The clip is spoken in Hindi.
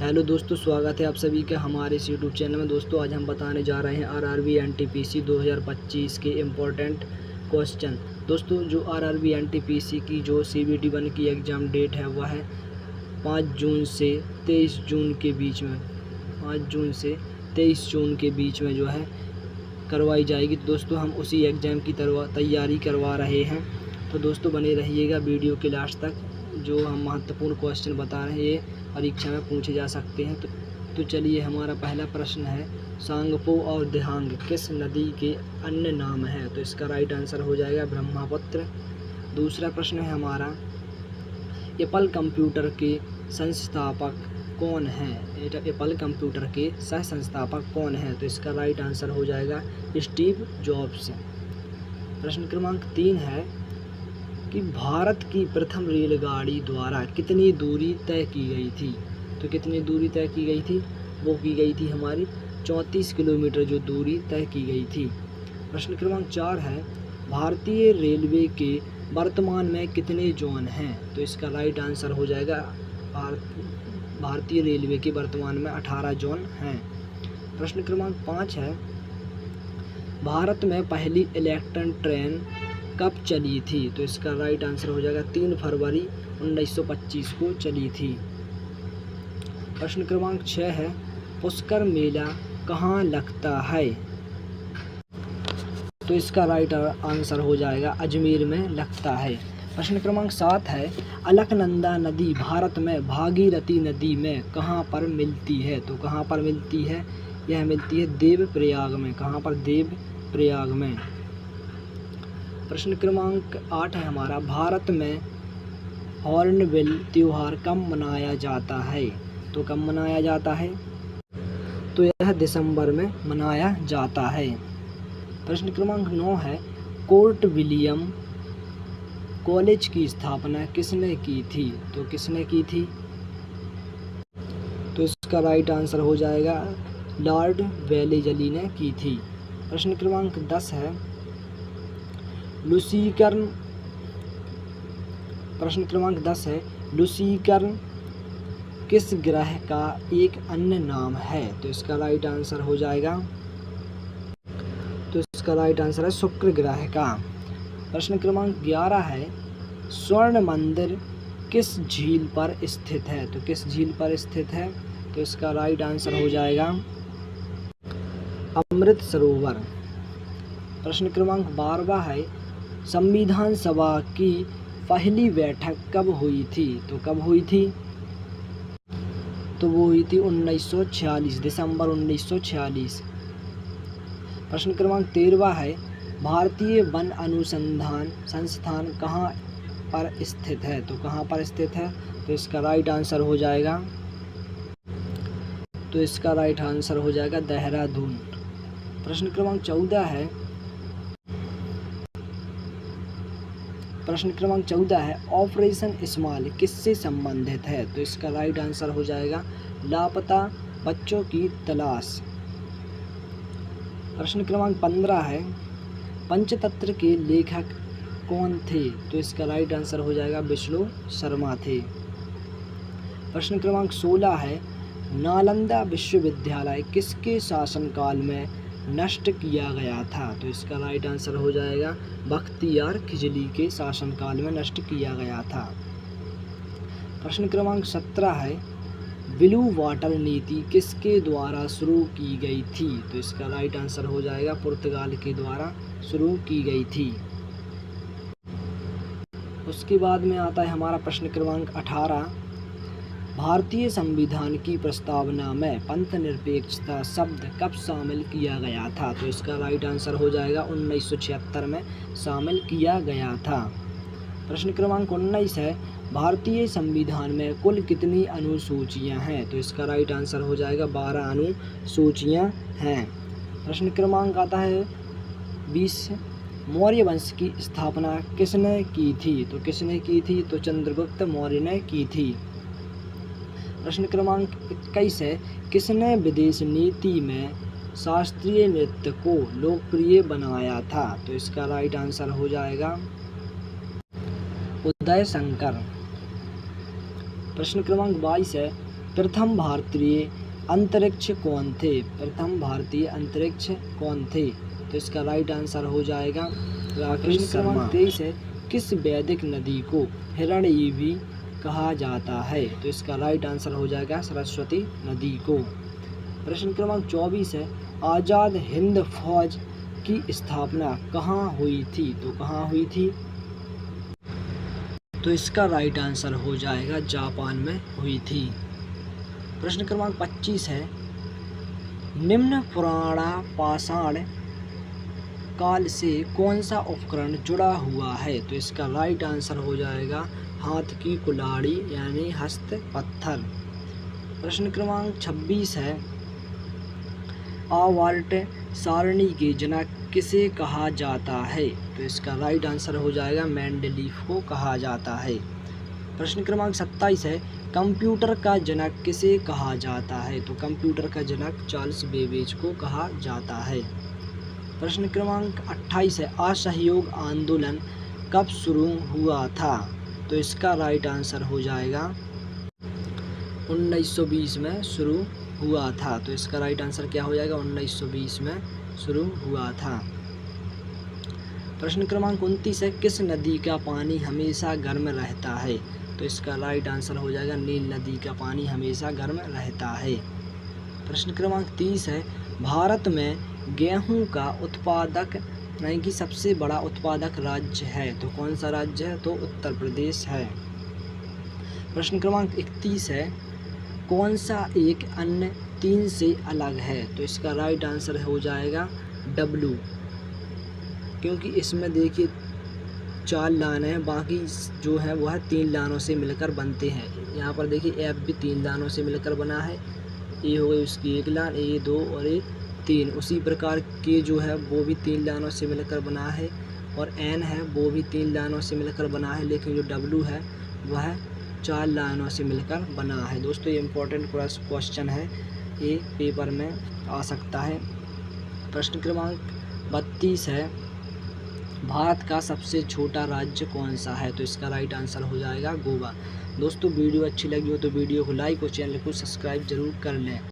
हेलो दोस्तों, स्वागत है आप सभी का हमारे इस यूट्यूब चैनल में। दोस्तों आज हम बताने जा रहे हैं आरआरबी एनटीपीसी 2025 के इम्पोर्टेंट क्वेश्चन। दोस्तों जो आरआरबी एनटीपीसी की जो CBT 1 की एग्ज़ाम डेट है वह है 5 जून से 23 जून के बीच में 5 जून से 23 जून के बीच में जो है करवाई जाएगी। तो दोस्तों हम उसी एग्ज़ाम की तैयारी करवा रहे हैं। तो दोस्तों बने रहिएगा वीडियो के लास्ट तक। जो हम महत्वपूर्ण क्वेश्चन बता रहे हैं ये परीक्षा में पूछे जा सकते हैं। तो चलिए, हमारा पहला प्रश्न है, सांगपो और दिहांग किस नदी के अन्य नाम है? तो इसका राइट आंसर हो जाएगा ब्रह्मपुत्र। दूसरा प्रश्न है हमारा, एप्पल कंप्यूटर के संस्थापक कौन है? एप्पल कंप्यूटर के सह संस्थापक कौन है? तो इसका राइट आंसर हो जाएगा स्टीव जॉब्स। प्रश्न क्रमांक 3 है कि भारत की प्रथम रेलगाड़ी द्वारा कितनी दूरी तय की गई थी? तो कितनी दूरी तय की गई थी? वो की गई थी हमारी 34 किलोमीटर जो दूरी तय की गई थी। प्रश्न क्रमांक 4 है, भारतीय रेलवे के वर्तमान में कितने जोन हैं? तो इसका राइट आंसर हो जाएगा भारतीय रेलवे के वर्तमान में 18 जोन हैं। प्रश्न क्रमांक 5 है, भारत में पहली इलेक्ट्रिक ट्रेन कब चली थी? तो इसका राइट आंसर हो जाएगा 3 फरवरी 1925 को चली थी। प्रश्न क्रमांक 6 है, पुष्कर मेला कहाँ लगता है? तो इसका राइट आंसर हो जाएगा अजमेर में लगता है। प्रश्न क्रमांक 7 है, अलकनंदा नदी भारत में भागीरथी नदी में कहाँ पर मिलती है? तो कहाँ पर मिलती है? यह मिलती है देवप्रयाग में। कहाँ पर? देवप्रयाग में। प्रश्न क्रमांक 8 है हमारा, भारत में हॉर्नबिल त्योहार कब मनाया जाता है? तो कब मनाया जाता है? तो यह दिसंबर में मनाया जाता है। प्रश्न क्रमांक 9 है, कोर्ट विलियम कॉलेज की स्थापना किसने की थी? तो किसने की थी? तो इसका राइट आंसर हो जाएगा लॉर्ड वेलेजली ने की थी। प्रश्न क्रमांक 10 है, लूसीकर्न। प्रश्न क्रमांक 10 है, लूसीकर्न किस ग्रह का एक अन्य नाम है? तो इसका राइट आंसर हो जाएगा है शुक्र ग्रह का। प्रश्न क्रमांक 11 है, स्वर्ण मंदिर किस झील पर स्थित है? तो किस झील पर स्थित है? तो इसका राइट आंसर हो जाएगा अमृत सरोवर। प्रश्न क्रमांक 12 है, संविधान सभा की पहली बैठक कब हुई थी? तो कब हुई थी? तो वो हुई थी 1946, दिसंबर 1946। प्रश्न क्रमांक 13 है, भारतीय वन अनुसंधान संस्थान कहाँ पर स्थित है? तो कहाँ पर स्थित है? तो इसका राइट आंसर हो जाएगा देहरादून। प्रश्न क्रमांक 14 है, ऑपरेशन स्माइल किससे संबंधित है? तो इसका राइट आंसर हो जाएगा लापता बच्चों की तलाश। प्रश्न क्रमांक 15 है, पंचतंत्र के लेखक कौन थे? तो इसका राइट आंसर हो जाएगा विष्णु शर्मा थे। प्रश्न क्रमांक 16 है, नालंदा विश्वविद्यालय किसके शासनकाल में नष्ट किया गया था? तो इसका राइट आंसर हो जाएगा बख्तियार खिजली के शासनकाल में नष्ट किया गया था। प्रश्न क्रमांक 17 है, ब्लू वाटर नीति किसके द्वारा शुरू की गई थी? तो इसका राइट आंसर हो जाएगा पुर्तगाल के द्वारा शुरू की गई थी। उसके बाद में आता है हमारा प्रश्न क्रमांक 18, भारतीय संविधान की प्रस्तावना में पंथनिरपेक्षता शब्द कब शामिल किया गया था? तो इसका राइट आंसर हो जाएगा 1976 में शामिल किया गया था। प्रश्न क्रमांक 19 है, भारतीय संविधान में कुल कितनी अनुसूचियां हैं? तो इसका राइट आंसर हो जाएगा 12 अनुसूचियां हैं। प्रश्न क्रमांक आता है 20, मौर्य वंश की स्थापना किसने की थी? तो किसने की थी? तो चंद्रगुप्त मौर्य ने की थी। प्रश्न क्रमांक 21 है, किसने विदेश नीति में शास्त्रीय नृत्य को लोकप्रिय बनाया था? तो इसका राइट आंसर हो जाएगा उदय शंकर। प्रश्न क्रमांक 22 है, प्रथम भारतीय अंतरिक्ष कौन थे? प्रथम भारतीय अंतरिक्ष कौन थे? तो इसका राइट आंसर हो जाएगा राकेश शर्मा। 23 है, किस वैदिक नदी को हिरण्यवी कहा जाता है? तो इसका राइट आंसर हो जाएगा सरस्वती नदी को। प्रश्न क्रमांक 24 है, आज़ाद हिंद फौज की स्थापना कहाँ हुई थी? तो कहाँ हुई थी? तो इसका राइट आंसर हो जाएगा जापान में हुई थी। प्रश्न क्रमांक 25 है, निम्न पुराणापाषाण काल से कौन सा उपकरण जुड़ा हुआ है? तो इसका राइट आंसर हो जाएगा हाथ की कुल्हाड़ी यानी हस्त पत्थर। प्रश्न क्रमांक 26 है, आवर्त सारणी के जनक किसे कहा जाता है? तो इसका राइट आंसर हो जाएगा मेंडलीफ को कहा जाता है। प्रश्न क्रमांक 27 है, कंप्यूटर का जनक किसे कहा जाता है? तो कंप्यूटर का जनक चार्ल्स बेबेज को कहा जाता है। प्रश्न क्रमांक 28 है, असहयोग आंदोलन कब शुरू हुआ था? तो इसका राइट आंसर हो जाएगा 1920 में शुरू हुआ था। तो इसका राइट आंसर क्या हो जाएगा? 1920 में शुरू हुआ था। प्रश्न क्रमांक 29 है, किस नदी का पानी हमेशा गर्म रहता है? तो इसका राइट आंसर हो जाएगा नील नदी का पानी हमेशा गर्म रहता है। प्रश्न क्रमांक 30 है, भारत में गेहूं का उत्पादक यानी कि सबसे बड़ा उत्पादक राज्य है? तो कौन सा राज्य है? तो उत्तर प्रदेश है। प्रश्न क्रमांक 31 है, कौन सा एक अन्य 3 से अलग है? तो इसका राइट आंसर हो जाएगा W, क्योंकि इसमें देखिए 4 लाने हैं, बाकी जो है वह 3 लानों से मिलकर बनते हैं। यहाँ पर देखिए F भी 3 लानों से मिलकर बना है, A हो गई उसकी 1 लान, A 2 और A 3। उसी प्रकार के जो है वो भी 3 लानों से मिलकर बना है, और N है वो भी 3 लानों से मिलकर बना है, लेकिन जो W है वह 4 लाइनों से मिलकर बना है। दोस्तों ये इम्पोर्टेंट क्वेश्चन है, ये पेपर में आ सकता है। प्रश्न क्रमांक 32 है, भारत का सबसे छोटा राज्य कौन सा है? तो इसका राइट आंसर हो जाएगा गोवा। दोस्तों वीडियो अच्छी लगी हो तो वीडियो को लाइक और चैनल को सब्सक्राइब जरूर कर लें।